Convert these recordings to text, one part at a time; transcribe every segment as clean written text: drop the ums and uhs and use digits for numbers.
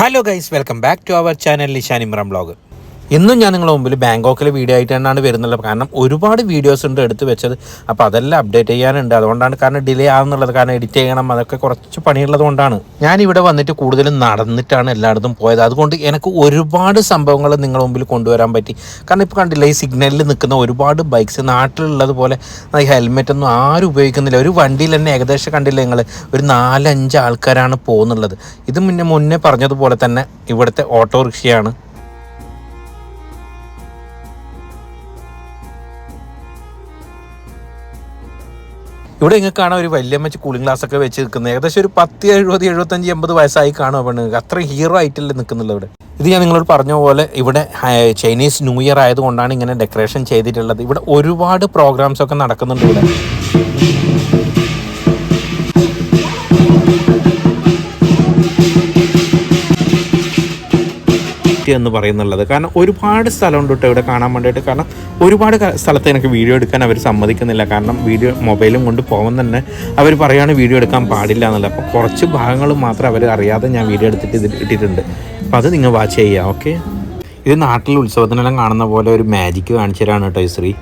Hello guys, welcome back to our channel Nishan Imran vlog. ഇന്നും ഞാൻ നിങ്ങളുടെ മുമ്പിൽ ബാങ്കോക്കിലെ വീഡിയോ ആയിട്ട് തന്നെയാണ് വരുന്നത്. കാരണം ഒരുപാട് വീഡിയോസ് ഉണ്ട് എടുത്ത് വെച്ചത്. അപ്പോൾ അതെല്ലാം അപ്ഡേറ്റ് ചെയ്യാനുണ്ട്. അതുകൊണ്ടാണ് കാരണം ഡിലേ ആകുന്നുള്ളത്. കാരണം എഡിറ്റ് ചെയ്യണം, അതൊക്കെ കുറച്ച് പണിയുള്ളത് കൊണ്ടാണ്. ഞാനിവിടെ വന്നിട്ട് കൂടുതലും നടന്നിട്ടാണ് എല്ലായിടത്തും പോയത്. അതുകൊണ്ട് എനിക്ക് ഒരുപാട് സംഭവങ്ങൾ നിങ്ങളുടെ മുമ്പിൽ കൊണ്ടുവരാൻ പറ്റി. കാരണം ഇപ്പോൾ കണ്ടില്ല, ഈ സിഗ്നലിൽ നിൽക്കുന്ന ഒരുപാട് ബൈക്സ് നാട്ടിലുള്ളത് പോലെ ഹെൽമെറ്റൊന്നും ആരും ഉപയോഗിക്കുന്നില്ല. ഒരു വണ്ടിയിൽ തന്നെ ഏകദേശം കണ്ടില്ല നിങ്ങൾ, ഒരു 4-5 ആൾക്കാരാണ് പോകുന്നുള്ളത്. ഇത് മുന്നേ പറഞ്ഞതുപോലെ തന്നെ ഇവിടുത്തെ ഓട്ടോറിക്ഷയാണ്. ഇവിടെ നിങ്ങൾക്ക് കാണാൻ ഒരു വല്യമ്മച്ച് കൂളിംഗ് ഗ്ലാസ് ഒക്കെ വെച്ച് നിൽക്കുന്നത്. ഏകദേശം ഒരു 10, 70, 75, 80 വയസ്സായി കാണുമോ പെണ്ണുങ്ങൾക്ക്. അത്ര ഹീറോ ആയിട്ടല്ലേ നിൽക്കുന്നുള്ളൂ ഇവിടെ. ഇത് ഞാൻ നിങ്ങളോട് പറഞ്ഞ പോലെ ഇവിടെ ചൈനീസ് ന്യൂ ഇയർ ആയതുകൊണ്ടാണ് ഇങ്ങനെ ഡെക്കറേഷൻ ചെയ്തിട്ടുള്ളത്. ഇവിടെ ഒരുപാട് പ്രോഗ്രാംസ് ഒക്കെ നടക്കുന്നുണ്ട് ഇവിടെ. എന്ന് പറയുന്നുള്ളത് കാരണം ഒരുപാട് സ്ഥലമുണ്ട് കേട്ടോ ഇവിടെ കാണാൻ വേണ്ടിയിട്ട്. കാരണം ഒരുപാട് സ്ഥലത്ത് എനിക്ക് വീഡിയോ എടുക്കാൻ അവർ സമ്മതിക്കുന്നില്ല. കാരണം മൊബൈലും കൊണ്ട് പോകുമ്പോൾ തന്നെ അവർ പറയുകയാണ് വീഡിയോ എടുക്കാൻ പാടില്ല എന്നുള്ളത്. അപ്പോൾ കുറച്ച് ഭാഗങ്ങൾ മാത്രം അവർ അറിയാതെ ഞാൻ വീഡിയോ എടുത്തിട്ട് ഇട്ടിട്ടുണ്ട്. അപ്പോൾ അത് നിങ്ങൾ വാച്ച് ചെയ്യുക. ഓക്കെ, ഇത് നാട്ടിൽ ഉത്സവത്തിനെല്ലാം കാണുന്ന പോലെ ഒരു മാജിക്ക് കാണിച്ചു തരാണ് കേട്ടോ ഈ ശ്രീ.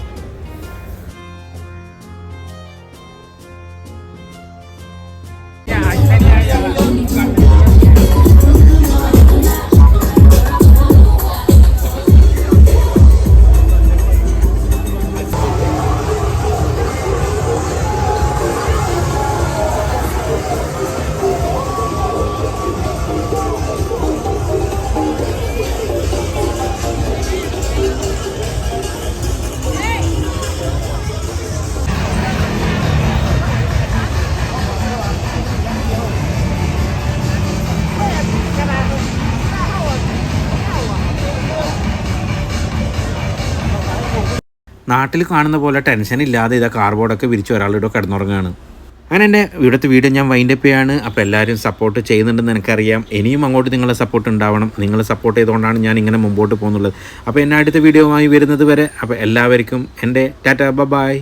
നാട്ടിൽ കാണുന്ന പോലെ ടെൻഷൻ ഇല്ലാതെ ഇതാ കാർബോർഡൊക്കെ വിരിച്ച് ഒരാളുടെ കിടന്നുറങ്ങുകയാണ്. അങ്ങനെ എൻ്റെ ഇവിടുത്തെ വീഡിയോ ഞാൻ വൈൻഡപ്പ് ചെയ്യാണ്. അപ്പോൾ എല്ലാവരും സപ്പോർട്ട് ചെയ്യുന്നുണ്ടെന്ന് എനിക്കറിയാം. ഇനിയും അങ്ങോട്ട് നിങ്ങളെ സപ്പോർട്ട് ഉണ്ടാവണം. നിങ്ങൾ സപ്പോർട്ട് ചെയ്തുകൊണ്ടാണ് ഞാൻ ഇങ്ങനെ മുമ്പോട്ട് പോകുന്നുള്ളത്. അപ്പോൾ എന്നെ അടുത്ത വീഡിയോയുമായി വരുന്നത് വരെ അപ്പോൾ എല്ലാവർക്കും എൻ്റെ ടാറ്റ ബൈ.